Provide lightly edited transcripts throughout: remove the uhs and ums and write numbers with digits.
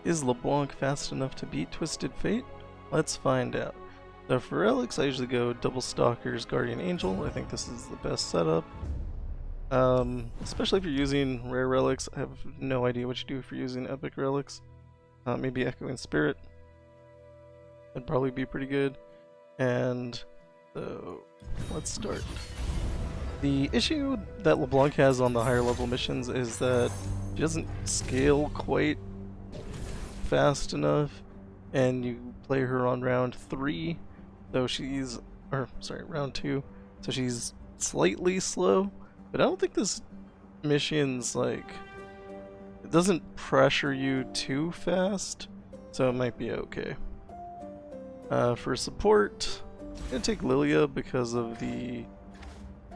Is LeBlanc fast enough to beat Twisted Fate? Let's find out. So for Relics, I usually go double Stalkers, Guardian Angel. I think this is the best setup. Especially if you're using rare relics. I have no idea what you do if you're using epic relics. Maybe Echoing Spirit. That'd probably be pretty good. And so let's start. The issue that LeBlanc has on the higher level missions is that she doesn't scale quite fast enough, and you play her on round 3, so she's, or sorry, round 2, so she's slightly slow, but I don't think this mission's like, it doesn't pressure you too fast, so it might be okay. For support, I'm gonna take Lilia because of the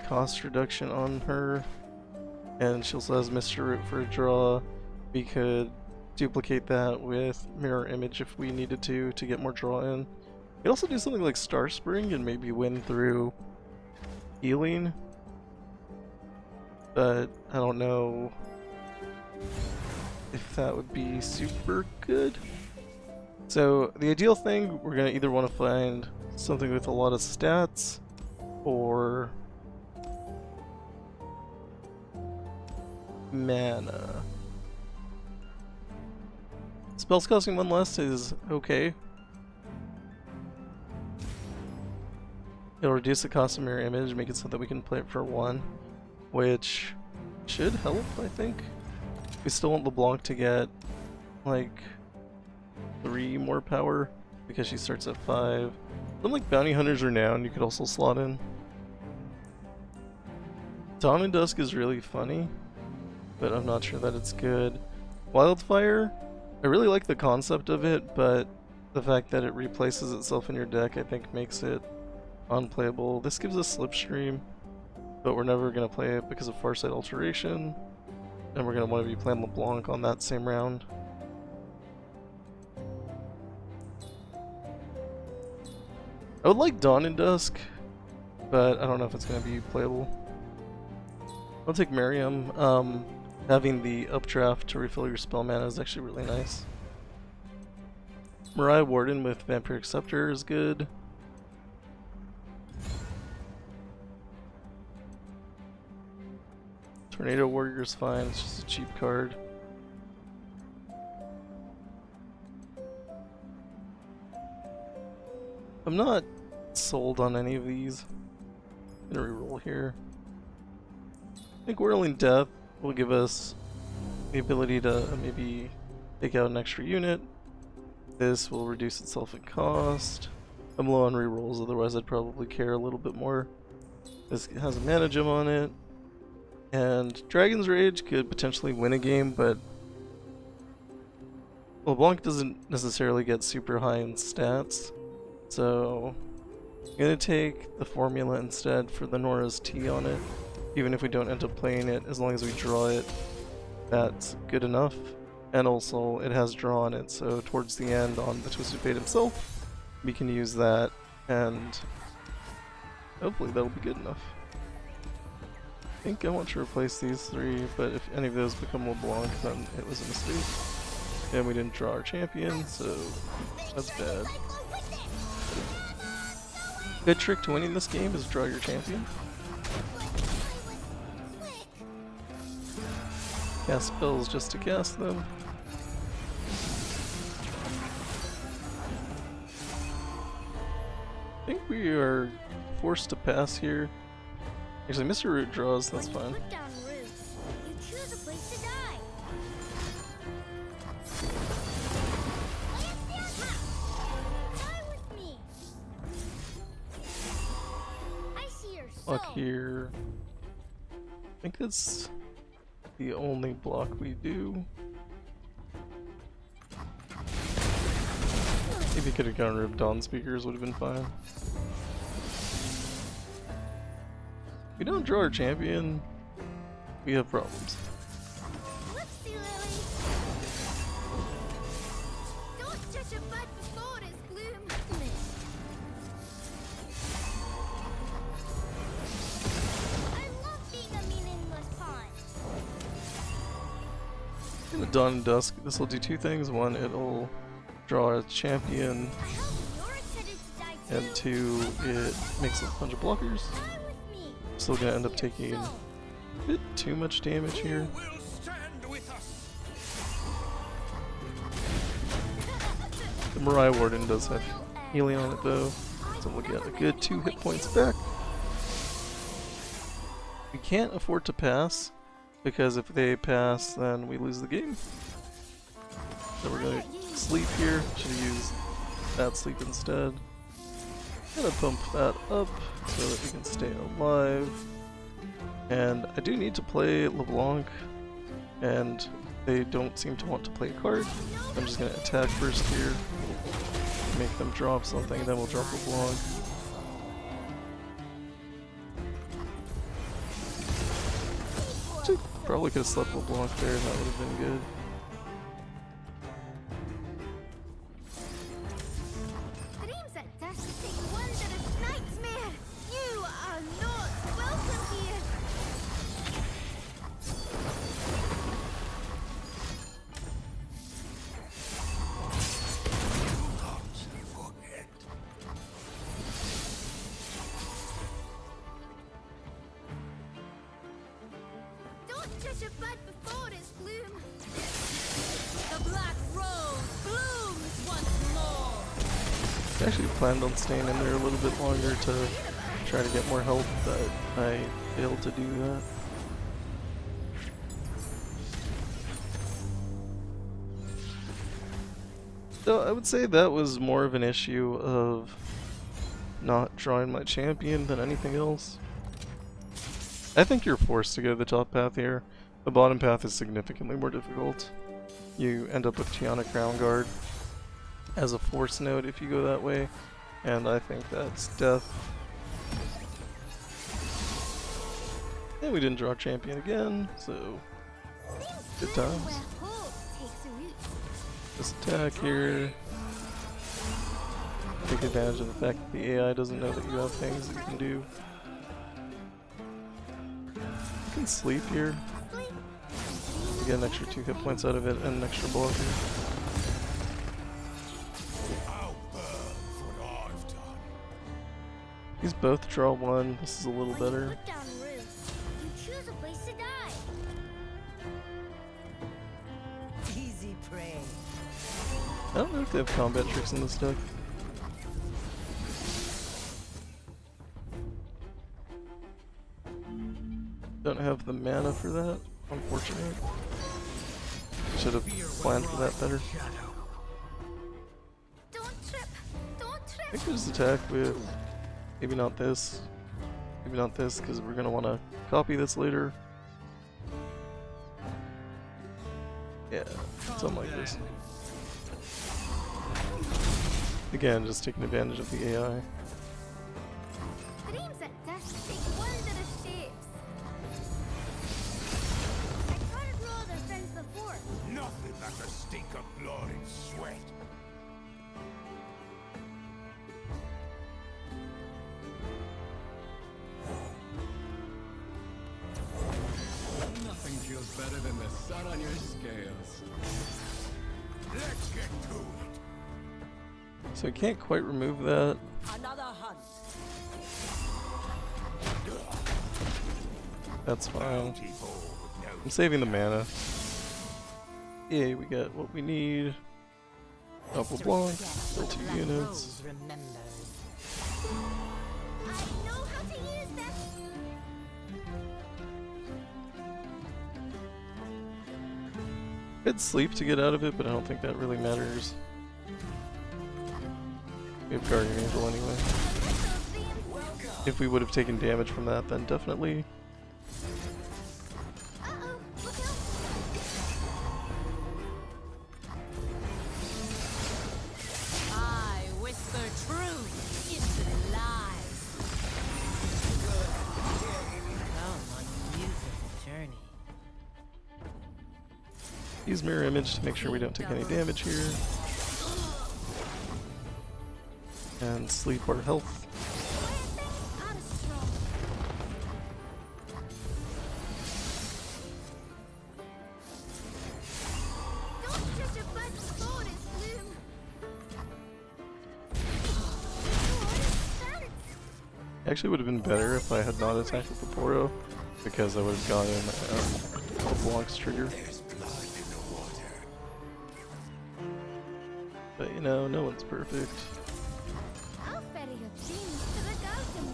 cost reduction on her, and she also has Mr. Root for a draw. We could duplicate that with Mirror Image if we needed to get more draw in. We could also do something like Star Spring and maybe win through healing, but I don't know if that would be super good. So the ideal thing, we're gonna either want to find something with a lot of stats or mana. Spells costing 1 less is okay. It'll reduce the cost of Mirror Image, make it so that we can play it for 1, which should help, I think. We still want LeBlanc to get like 3 more power because she starts at 5. Some like Bounty Hunters Renown you could also slot in. Dawn and Dusk is really funny, but I'm not sure that it's good. Wildfire, I really like the concept of it, but the fact that it replaces itself in your deck I think makes it unplayable. This gives us Slipstream, but we're never going to play it because of Farsight Alteration, and we're going to want to be playing LeBlanc on that same round. I would like Dawn and Dusk, but I don't know if it's going to be playable. I'll take Miriam. Having the updraft to refill your spell mana is actually really nice. Mariah Warden with Vampiric Scepter is good. Tornado Warrior is fine, it's just a cheap card. I'm not sold on any of these. I'm gonna reroll here. I think Whirling Death will give us the ability to maybe take out an extra unit. This will reduce itself in cost. I'm low on rerolls, otherwise I'd probably care a little bit more. This has a mana gem on it. And Dragon's Rage could potentially win a game, but LeBlanc doesn't necessarily get super high in stats. So I'm gonna take the formula instead for the Nora's Tea on it. Even if we don't end up playing it, as long as we draw it, that's good enough. And also, it has draw on it, so towards the end on the Twisted Fate himself, we can use that, and hopefully that'll be good enough. I think I want to replace these 3, but if any of those become LeBlanc, then it was a mistake. And we didn't draw our champion, so that's bad. Good trick to winning this game is draw your champion. Cast spells just to cast them. I think we are forced to pass here. Actually, Mr. Root draws, that's fine. Block here. I think that's the only block we do. Maybe could have gotten rid of Dawn Speakers, would have been fine. If we don't draw our champion, we have problems. Dawn and Dusk. This will do two things. One, it'll draw a champion, and two, it makes a bunch of blockers. Still gonna end up taking a bit too much damage here. The Mariah Warden does have healing on it though, so we'll get a good 2 hit points back. We can't afford to pass, because if they pass then we lose the game. So we're gonna sleep here, should use that sleep instead. Gonna pump that up so that we can stay alive. And I do need to play LeBlanc, and they don't seem to want to play a card. I'm just gonna attack first here, make them drop something, then we'll drop LeBlanc. Probably could have slept LeBlanc there, and that would have been good. I actually planned on staying in there a little bit longer to try to get more health, but I failed to do that. So I would say that was more of an issue of not drawing my champion than anything else. I think you're forced to go the top path here. The bottom path is significantly more difficult. You end up with Tiana Crown Guard as a force node if you go that way, and I think that's death. And we didn't draw champion again, so good times. This attack here. Take advantage of the fact that the AI doesn't know that you have things that you can do. You can sleep here. You get an extra 2 hit points out of it and an extra blocker. These both draw 1. This is a little better. I don't know if they have combat tricks in this deck. Don't have the mana for that, unfortunately. Should have planned for that better. I think we just attack with maybe not this, because we're gonna want to copy this later. Yeah, something like this. Again, just taking advantage of the AI. Nothing like the stink of blood and sweat. Nothing feels better than the sun on your scales. Let's get to it. So I can't quite remove that. Another hunt. That's fine. I'm saving the mana. Yay, we got what we need. Double LeBlanc, kill 2 units. I'd sleep to get out of it, but I don't think that really matters. We have Guardian Angel anyway. If we would have taken damage from that, then definitely. I whisper truth into lies. Come on a beautiful journey. Use Mirror Image to make sure we don't take any damage here. And sleep our health. Actually would have been better if I had not attacked with the Poro, because I would have gotten LeBlanc's trigger. But you know, no one's perfect. I'll ferry your dreams to the garden.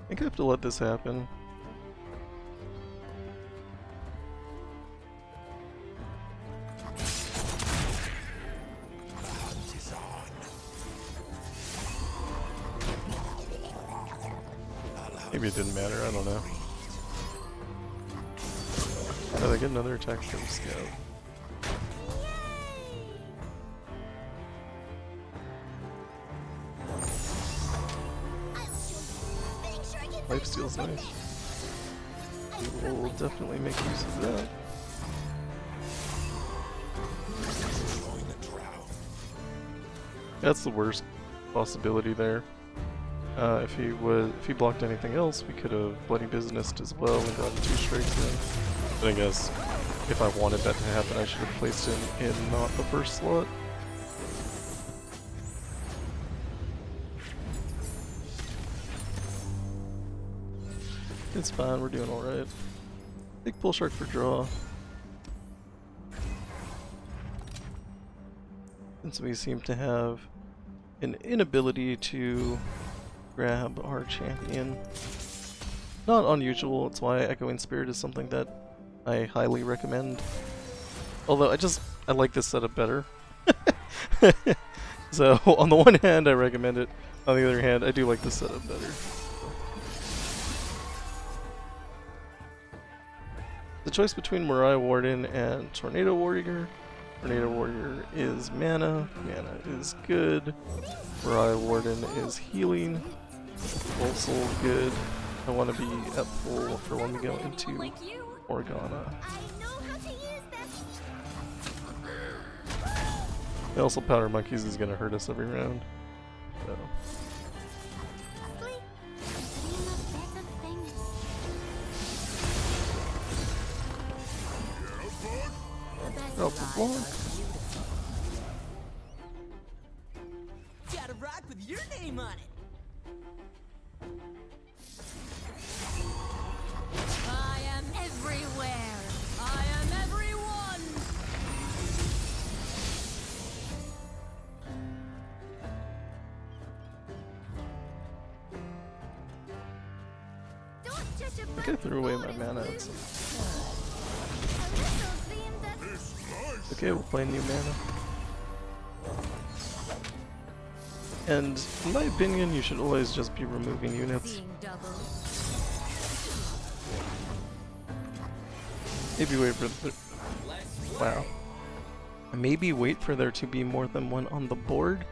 I think I have to let this happen. Maybe it didn't matter, I don't know. Oh, they get another attack from Scout. Lifesteal's nice. We will definitely make use of that. That's the worst possibility there. If he blocked anything else, we could have bloody businessed as well and gotten 2 strikes in. But I guess if I wanted that to happen, I should have placed him in not the first slot. It's fine, we're doing alright. Big pull shark for draw. Since we seem to have an inability to grab our champion. Not unusual, it's why Echoing Spirit is something that I highly recommend. Although I like this setup better. So on the one hand I recommend it, on the other hand I do like this setup better. The choice between Mariah Warden and Tornado Warrior. Tornado Warrior is mana, mana is good. Mariah Warden is healing, also good. I want to be at full for when we go into Morgana. And also Powder Monkeys is going to hurt us every round. So. Drop LeBlanc. Got a rock with your name on it. I am everywhere. I am everyone. Don't judge a I book think I threw away my before mana. it's blue. A little dream that Okay, we'll play new mana. And in my opinion, you should always just be removing units. Seeing double. Maybe wait for the... Wow. Maybe wait for there to be more than one on the board,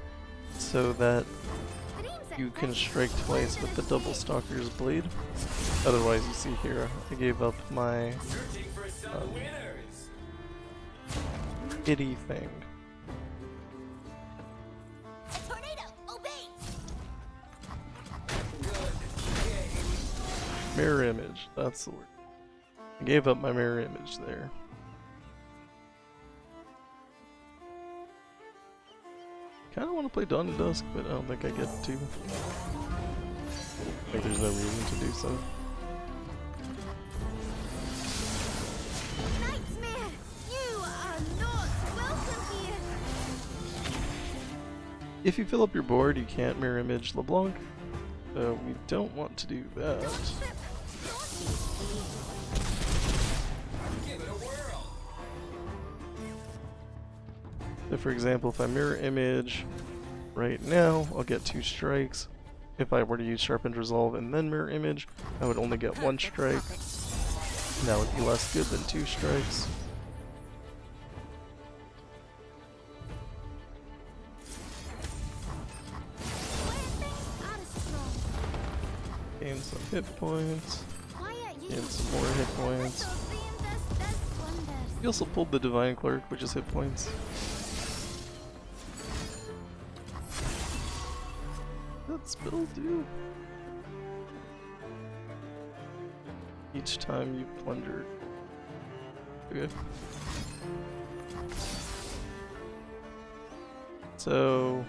so that you can strike twice with the double Stalker's blade. Otherwise, you see here, I gave up my itty thing. tornado, obey. Mirror image, that's the word. I gave up my mirror image there. Kinda wanna play Dawn of Dusk, but I don't think I get to. I think there's no reason to do so. Nightmare, you are not welcome here. If you fill up your board, you can't mirror image LeBlanc, so we don't want to do that. Don't trip. So for example, if I mirror image right now, I'll get 2 strikes. If I were to use Sharpened Resolve and then mirror image, I would only get 1 strike. And that would be less good than 2 strikes. Gain some hit points. Gain some more hit points. He also pulled the Divine Clerk, which is hit points. That spell do? Each time you plundered. Okay. So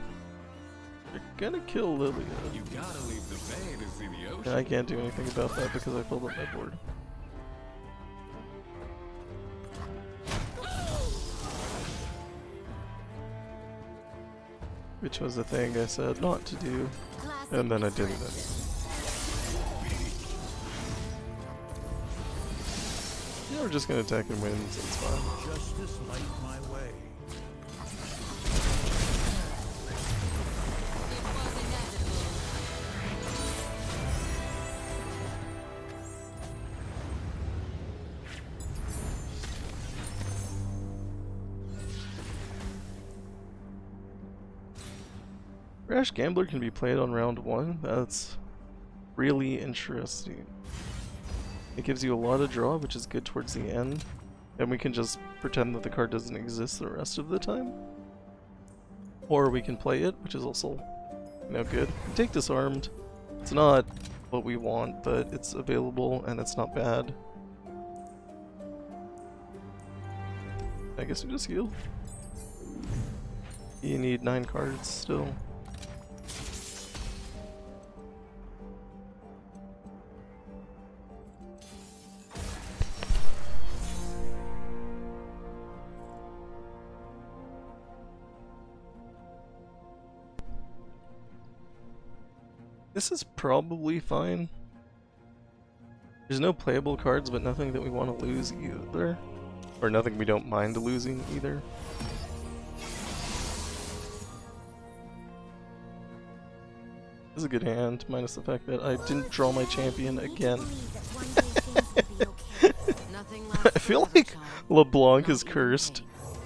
you're gonna kill Lilia. You gotta leave the bay to see the ocean. And I can't do anything about that because I filled up my board. Which was the thing I said not to do, and then I did it. Yeah, we're just gonna attack and win, so it's fine. Justice light my way. Rash Gambler can be played on round 1. That's really interesting. It gives you a lot of draw, which is good towards the end. And we can just pretend that the card doesn't exist the rest of the time. Or we can play it, which is also, you know, good. We take Disarmed. It's not what we want, but it's available and it's not bad. I guess we just heal. You need 9 cards still. This is probably fine. There's no playable cards, but nothing that we want to lose either. Or nothing we don't mind losing either. This is a good hand, minus the fact that I didn't draw my champion again. I feel like LeBlanc is cursed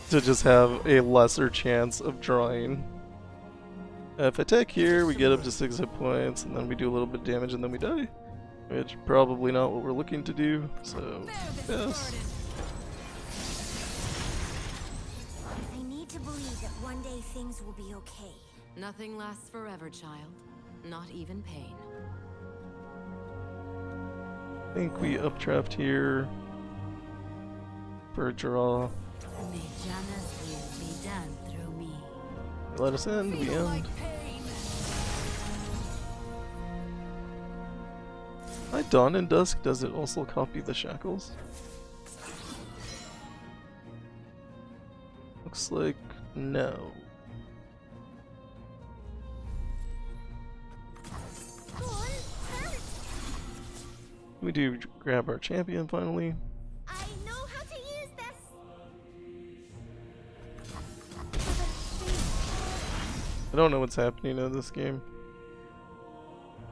to just have a lesser chance of drawing. If I attack here, we get up to 6 hit points, and then we do a little bit of damage, and then we die. Which probably not what we're looking to do, so yes. I need to believe that one day things will be okay. Nothing lasts forever, child. Not even pain. I think we updraft here for a draw. May Janna's will be done through me. Let us end, we end. My Dawn and Dusk, does it also copy the shackles? Looks like no. We do grab our champion finally. I know how to use this. I don't know what's happening in this game.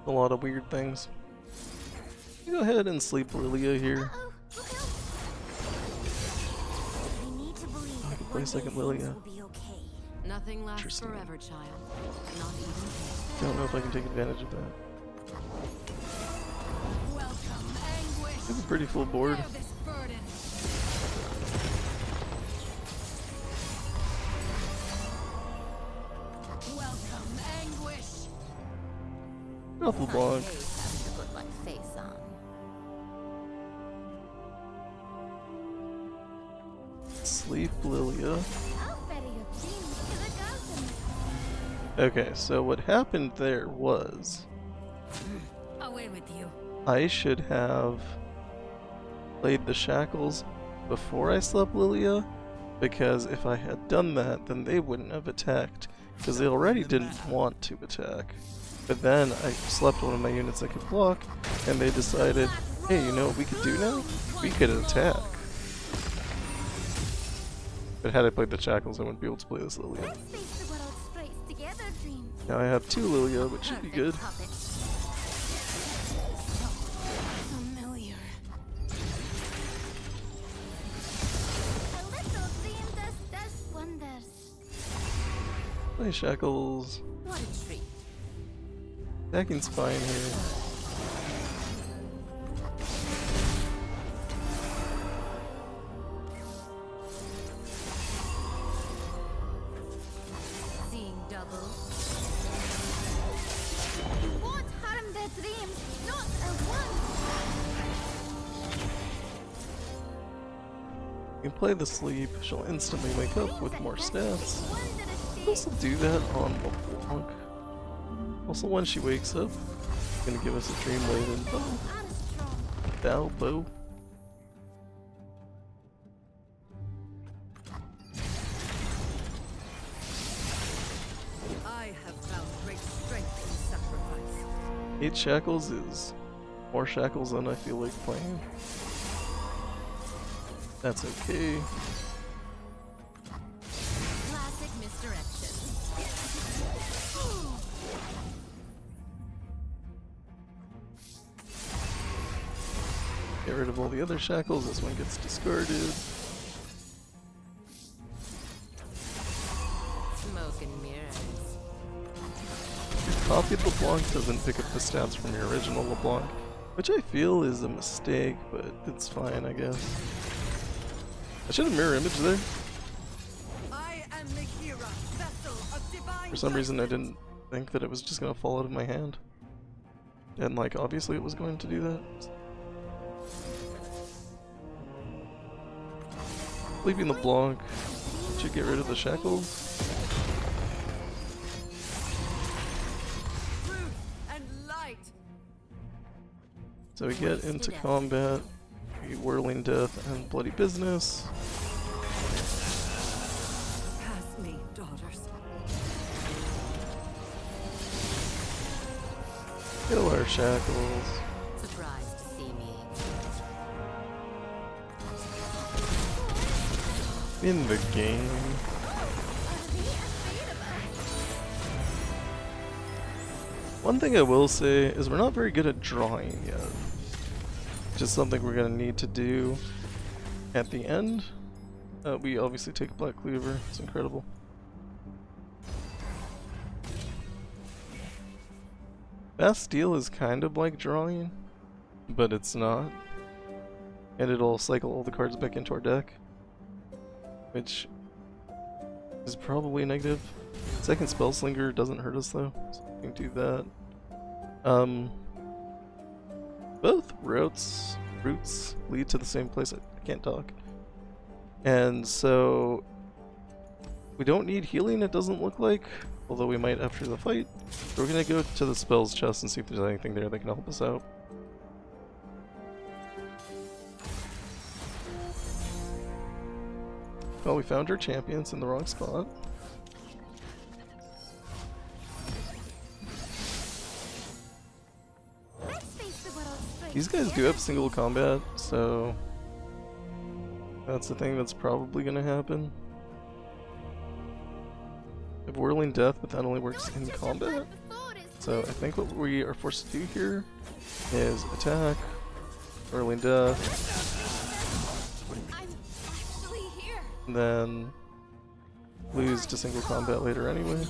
A lot of weird things. Go ahead and sleep Lilia here. Uh-oh, look out. I need to believe that play one day second things Lilia. will be okay. Nothing lasts Interesting. forever, child. Not even pain. Don't know if I can take advantage of that. It's a pretty full board. Drop LeBlanc. Sleep Lilia. I'll better your dreams to the goblins. Okay, so what happened there was Away with you. I should have played the shackles before I slept Lilia, because if I had done that, then they wouldn't have attacked, because they already didn't want to attack. But then I slept one of my units that could block, and they decided, hey, you know what we could do now? We could attack. But had I played the shackles, I wouldn't be able to play this Lilia. Let's face the world sprites together, dreams. Now I have 2 Lilia, which should be good. Puppet. Familiar. A little dream does wonders. Play shackles. What a treat. Attacking's fine here. Seeing double. Won't harm their dreams, not a one. You can play the sleep, she'll instantly wake up with more stats. Wondrous also do that on LeBlanc. Also, when she wakes up, it's gonna give us a dream-laden bow bow. I have found great strength in sacrifice. 8 shackles is more shackles than I feel like playing. That's okay. Classic misdirection. Get rid of all the other shackles, this one gets discarded. Smoke and mirrors. Copied LeBlanc doesn't pick up the stats from your original LeBlanc, which I feel is a mistake, but it's fine, I guess. I should have mirror image there. I am Megara, vessel of divine. For some reason I didn't think that it was just gonna fall out of my hand. And like, obviously it was going to do that. Leaving LeBlanc should get rid of the shackles. Truth and light. So we get into combat, Whirling Death and Bloody Business. Pass me, daughters. Kill our shackles. Surprised to see me. In the game. One thing I will say is we're not very good at drawing yet. Just something we're gonna need to do at the end. We obviously take Black Cleaver, it's incredible. Bastille is kind of like drawing, but it's not. And it'll cycle all the cards back into our deck, which is probably negative. Second Spellslinger doesn't hurt us though, so we can do that. Both routes lead to the same place. I can't talk. And so we don't need healing, it doesn't look like, although we might after the fight. So we're gonna go to the spells chest and see if there's anything there that can help us out. Well, we found our champions in the wrong spot. These guys do have single combat, so that's the thing that's probably gonna happen. We have Whirling Death, but that only works in combat. So I think what we are forced to do here is attack, Whirling Death, and then lose to single combat later anyway.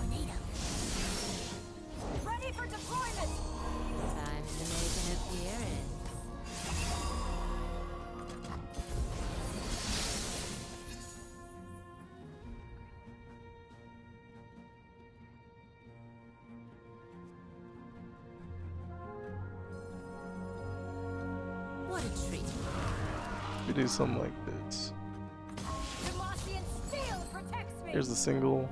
Ready for deployment. Time to make an appearance. What a treat. We do something like this. Demacian steel protects me. Here's the single.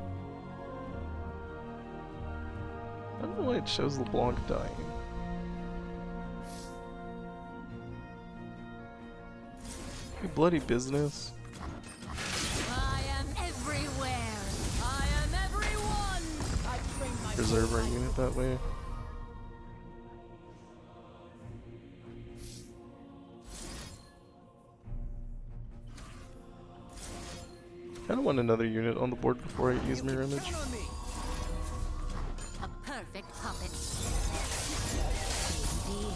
I don't know why it shows LeBlanc dying. Bloody Business. I am everywhere. I am everyone. I train my Preserve our unit that way. Kinda want another unit on the board before I use mirror image. Count on me. A perfect puppet. Indeed.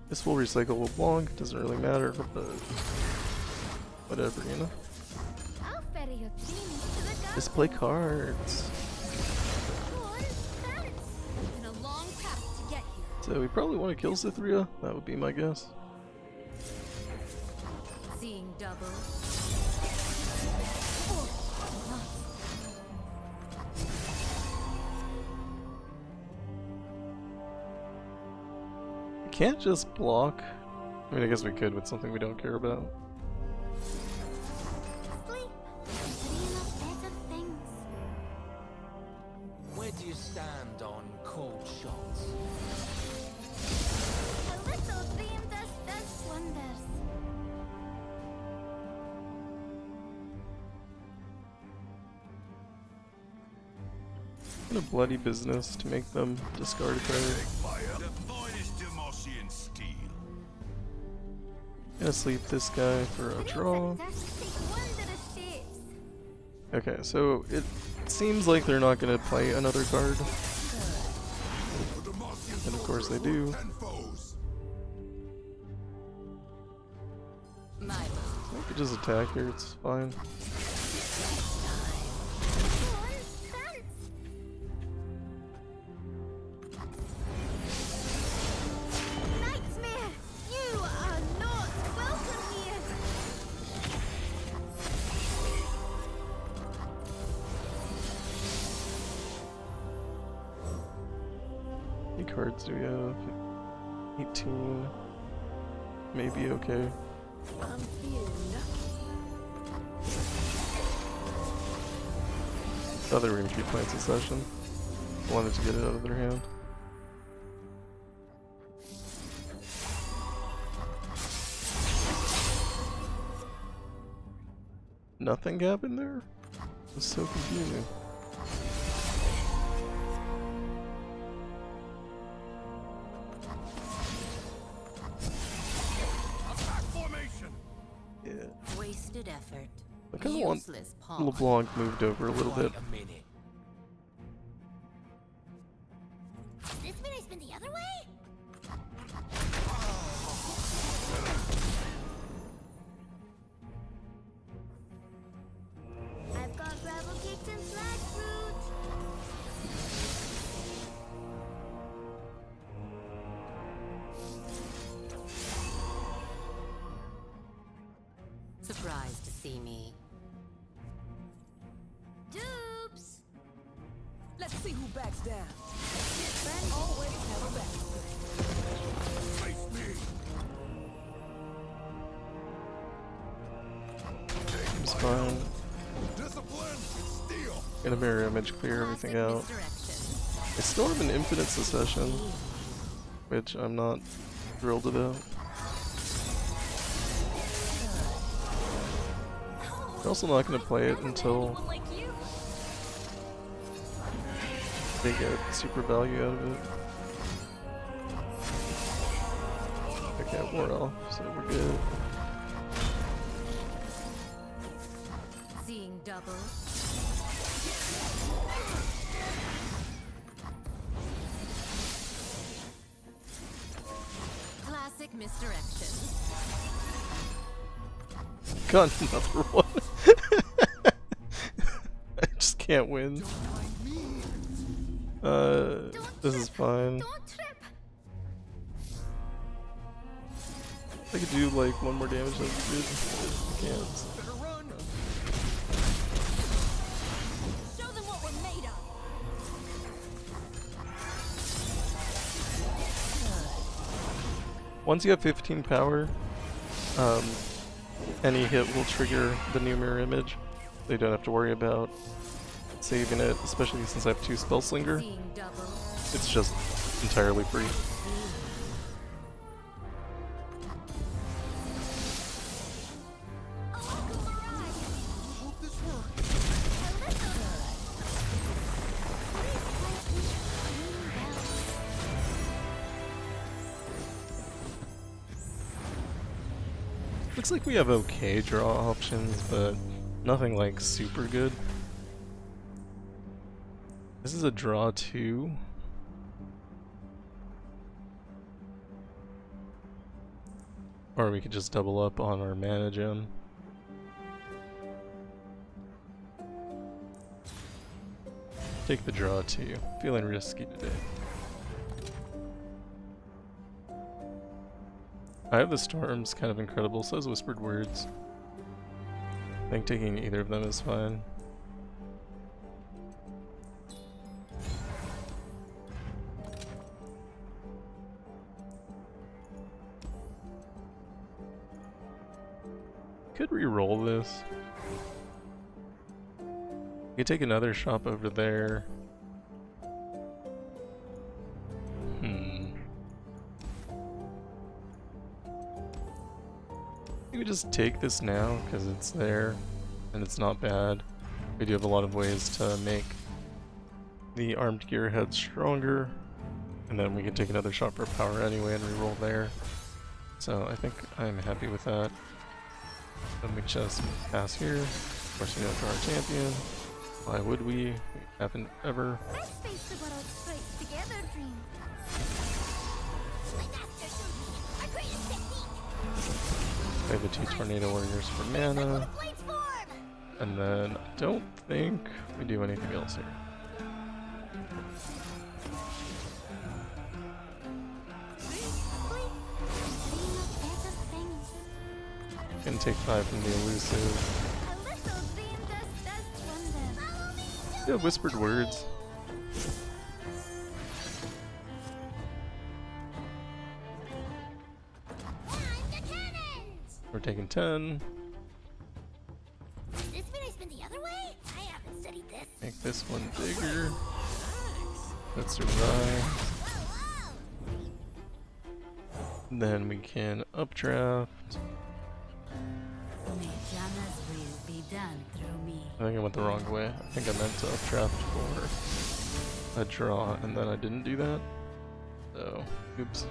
This will recycle LeBlanc, doesn't really matter, but whatever, you know? I'll ferry your genius to the garden. Just play cards. What is that? It's been a long path to get here. So we probably want to kill Cythria, that would be my guess. Seeing double. We can't just block. I mean, I guess we could with something we don't care about. Sleep. Kind of bloody business to make them discard a card. The finest Demosian steel. Gonna sleep this guy for a draw. Okay, so it seems like they're not gonna play another card. And of course they do. I could just attack here, it's fine. Nightmare! You are not welcome here! How many cards do we have? 18. Maybe okay. I'm feeling Thought they were gonna keep playing Succession. Wanted to get it out of their hand. Nothing happened there? It's so confusing. Attack formation. Yeah. wasted effort. I kinda want Useless pawn. LeBlanc moved over a little bit. A minute. This mean I spin the other way? I've got gravel cakes and flag fruit. Surprised to see me. Dupes! Let's see who backs down. Friend always have a back. Face me. It's fine. Discipline. Steel. Gonna mirror image, clear everything out. I still have an infinite succession, which I'm not thrilled about. We're also not gonna play it until they get super value out of it. Okay, we're off, so we're good. Seeing double. Classic misdirection. Got another one. I just can't win. This is fine. Don't trip! I could do like one more damage, that'd be good. I can't. Better run. Show them what we're made of! Once you have 15 power, any hit will trigger the new mirror image. So you don't have to worry about saving it, especially since I have 2 Spell Slinger. Seeing double. It's just entirely free. Hope this works. Looks like we have okay draw options, but nothing like super good. This is a draw 2. Or we could just double up on our mana gem. Take the draw 2. Feeling risky today. I have the storms, kind of incredible, so is Whispered Words. I think taking either of them is fine. Could re-roll this. You could take another shop over there. We just take this now because it's there and it's not bad. We do have a lot of ways to make the armed gearhead stronger, and then we can take another shot for power anyway and reroll there. So I think I'm happy with that. Then we just pass here. Of course, we don't draw our champion. Why would we? We haven't ever. Let's face the world straight together, dream. My master showed me my greatest technique. We have the 2 Tornado Warriors for mana. Blades form. And then I don't think we do anything else here. Can take 5 from the elusive. Yeah, whispered words. We're taking 10. Does this mean I spin the other way? I haven't studied this. Make this one bigger. Let's survive. Then we can updraft. Morgana's will be done through me. I think I went the wrong way. I think I meant to updraft for a draw, and then I didn't do that. So, oops.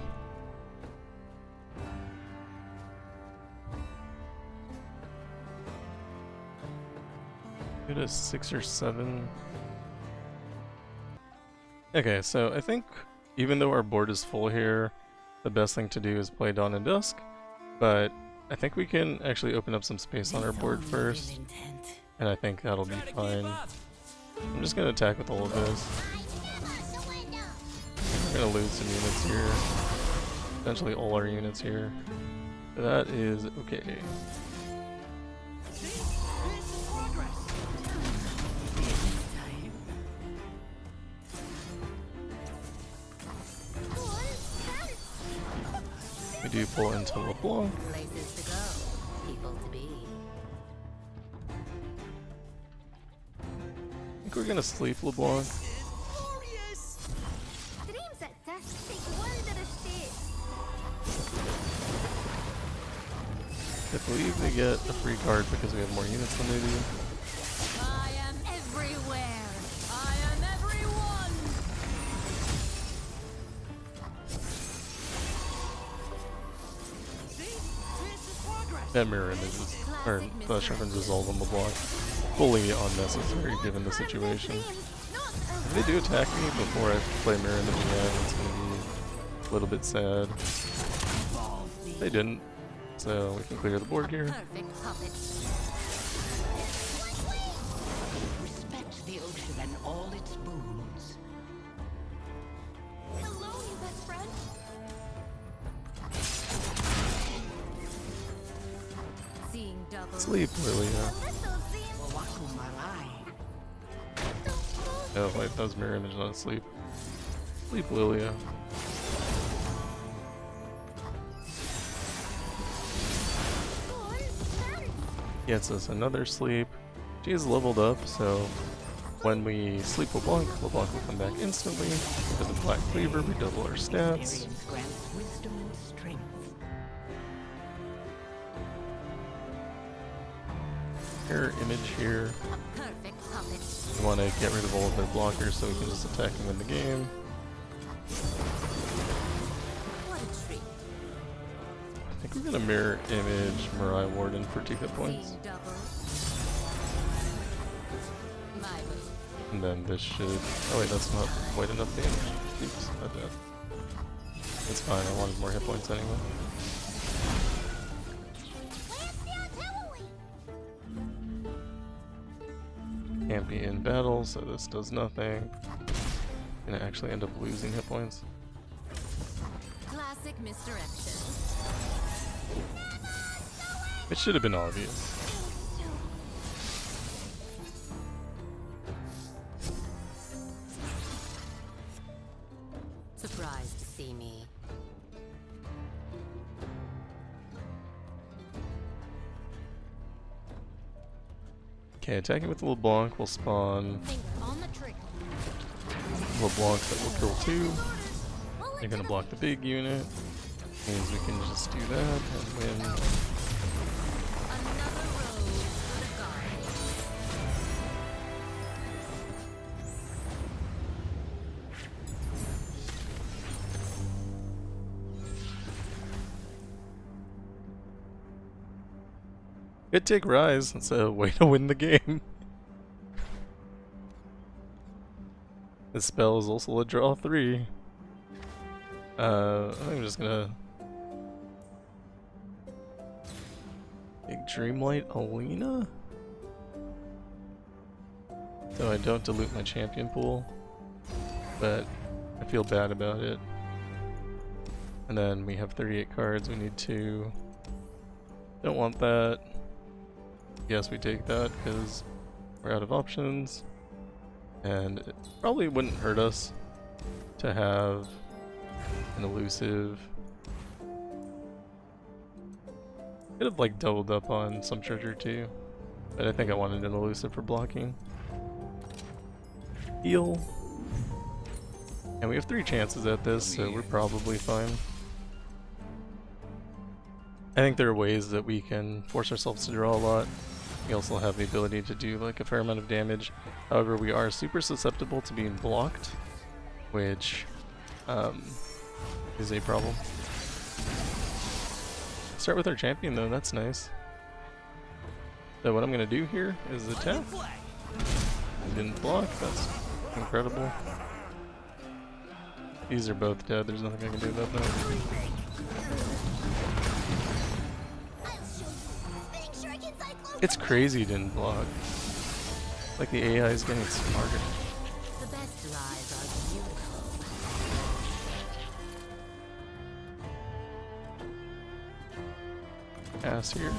Get a 6 or 7. Okay, so I think even though our board is full here, the best thing to do is play Dawn and Dusk, but I think we can actually open up some space on our board first, and I think that'll be fine. I'm just gonna attack with all of this. We're gonna lose some units here, potentially all our units here. But that is okay. We do pull into LeBlanc. Places to go, people to be. I think we're gonna sleep LeBlanc. Dreams at dusk take wondrous shapes. I believe they get a free card because we have more units than they do. I am everywhere. I am everyone. That mirror images, or flash references all of them LeBlanc. Fully unnecessary given the situation. If they do attack me before I play mirror image again, it's gonna be a little bit sad. They didn't, so we can clear the board here. Perfect puppet. Respect the ocean and all its boons. Hello, you best friend. Seeing double. Sleep, Lilia. Oh wait, that was mirror image, not sleep. Sleep, Lilia. Gets us another sleep. She is leveled up, so when we sleep LeBlanc, LeBlanc will come back instantly. Because of Black Cleaver, we double our stats. Experience grants wisdom and strength. Mirror image here. Perfect puppet. We want to get rid of all of their blockers so we can just attack and win the game. What a treat. I think we're gonna mirror image Mirai Warden for 2 hit points. Seeing double. My move. And then this should... Oh wait, that's not quite enough damage. Oops, not bad. It's fine, I wanted more hit points anyway. Can't be in battle, so this does nothing. Gonna actually end up losing hit points. Classic misdirection. It should have been obvious. Surprised to see me. Okay, attacking with the LeBlanc will spawn Finger on the trigger. LeBlanc that will kill 2. They're gonna block the big unit. Means we can just do that and win. Another road to the Good take Rise. That's a way to win the game. This spell is also a draw 3. I'm just gonna take Dreamlight Alina, so I don't dilute my champion pool, but I feel bad about it. And then we have 38 cards, we need to... Don't want that. Yes, we take that because we're out of options. And it probably wouldn't hurt us to have an elusive. Could have like doubled up on some treasure too, but I think I wanted an elusive for blocking. Heal. And we have 3 chances at this, so we're probably fine. I think there are ways that we can force ourselves to draw a lot. We also have the ability to do like a fair amount of damage. However, we are super susceptible to being blocked, which is a problem. Start with our champion though, that's nice. So what I'm gonna do here is attack. Didn't block, that's incredible. These are both dead, there's nothing I can do about that. It's crazy he didn't block. Like the AI is getting smarter. The best lies are beautiful. Pass here.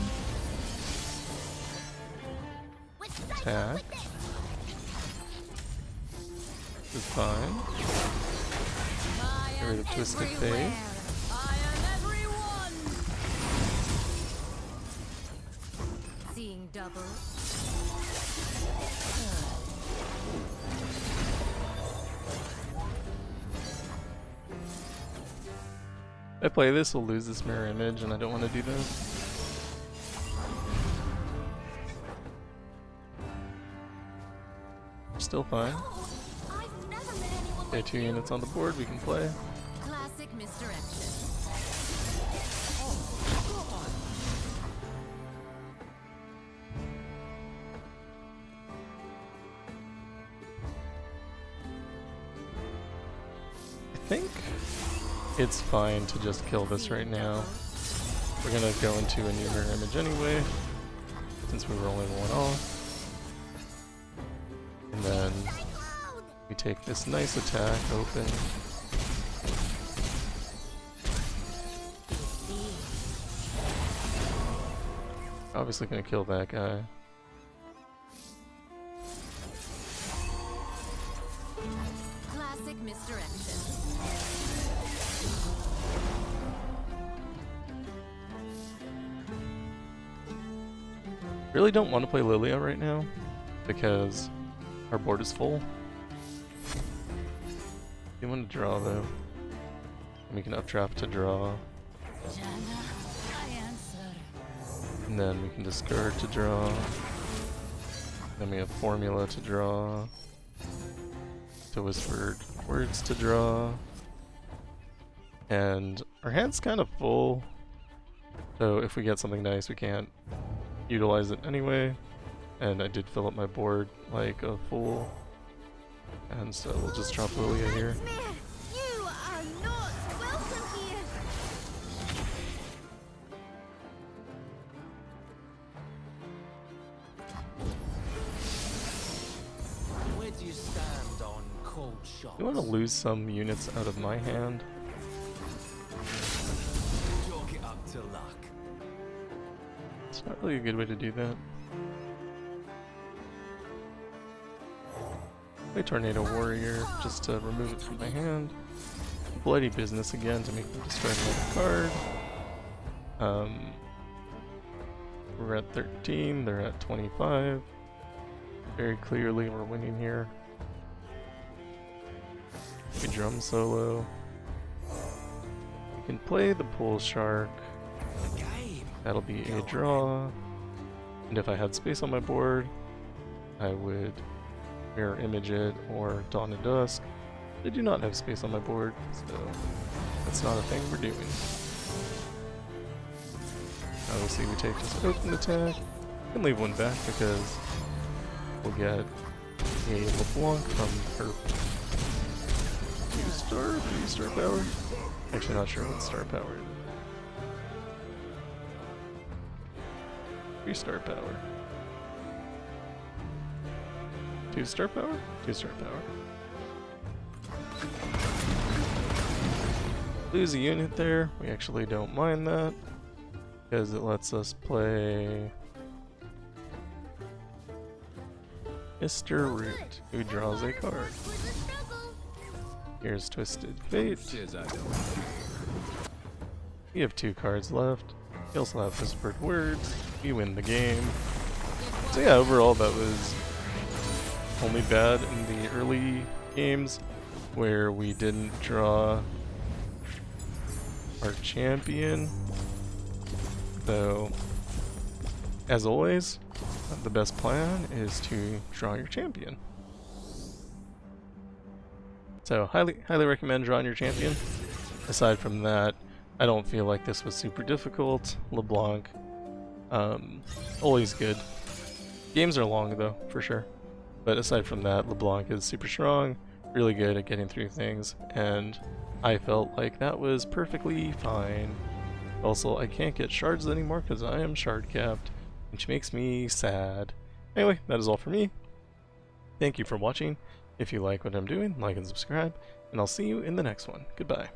Attack. This is fine. Get rid of Twisted Fate. I am everyone. Seeing double. If I play this, we'll lose this mirror image, and I don't want to do that. Still fine. Okay, 2 units on the board, we can play. Classic misdirection. I think it's fine to just kill this right now. We're gonna go into a new mirror image anyway, since we were only 1 off. And then we take this nice attack open. Obviously gonna kill that guy. Classic misdirection. Really don't want to play Lilia right now because our board is full. You want to draw though. And we can updraft to draw. And then we can discard to draw. Then we have formula to draw. To whispered words to draw. And our hand's kind of full. So if we get something nice, we can't utilize it anyway. And I did fill up my board like a fool. And so we'll just drop Lilia here. You are not welcome here. Where do you stand on cold shots? You want to lose some units out of my hand? Chalk it up to luck. It's not really a good way to do that. Play Tornado Warrior just to remove it from my hand. Bloody Business again to make them discard another card. We're at 13, they're at 25. Very clearly we're winning here. We drum solo. We can play the Pool Shark. That'll be a draw. And if I had space on my board, I would mirror image it or Dawn and Dusk. I do not have space on my board, so that's not a thing we're doing. Obviously we take this open attack. I can leave one back because we'll get a LeBlanc from her 2-star, 3-star power. Actually, not sure what star power it is. 3-star power. 2-star power? 2-star power. Lose a unit there. We actually don't mind that because it lets us play Mr. Root, who draws a card. Here's Twisted Fate. Cheers, I don't. We have 2 cards left. We also have Whispered Words. We win the game. So yeah, overall that was only bad in the early games where we didn't draw our champion. So, as always, the best plan is to draw your champion. So, highly recommend drawing your champion. Aside from that, I don't feel like this was super difficult. LeBlanc, always good. Games are long though, for sure. But aside from that, LeBlanc is super strong, really good at getting through things, and I felt like that was perfectly fine. Also, I can't get shards anymore because I am shard capped, which makes me sad. Anyway, that is all for me. Thank you for watching. If you like what I'm doing, like and subscribe, and I'll see you in the next one. Goodbye.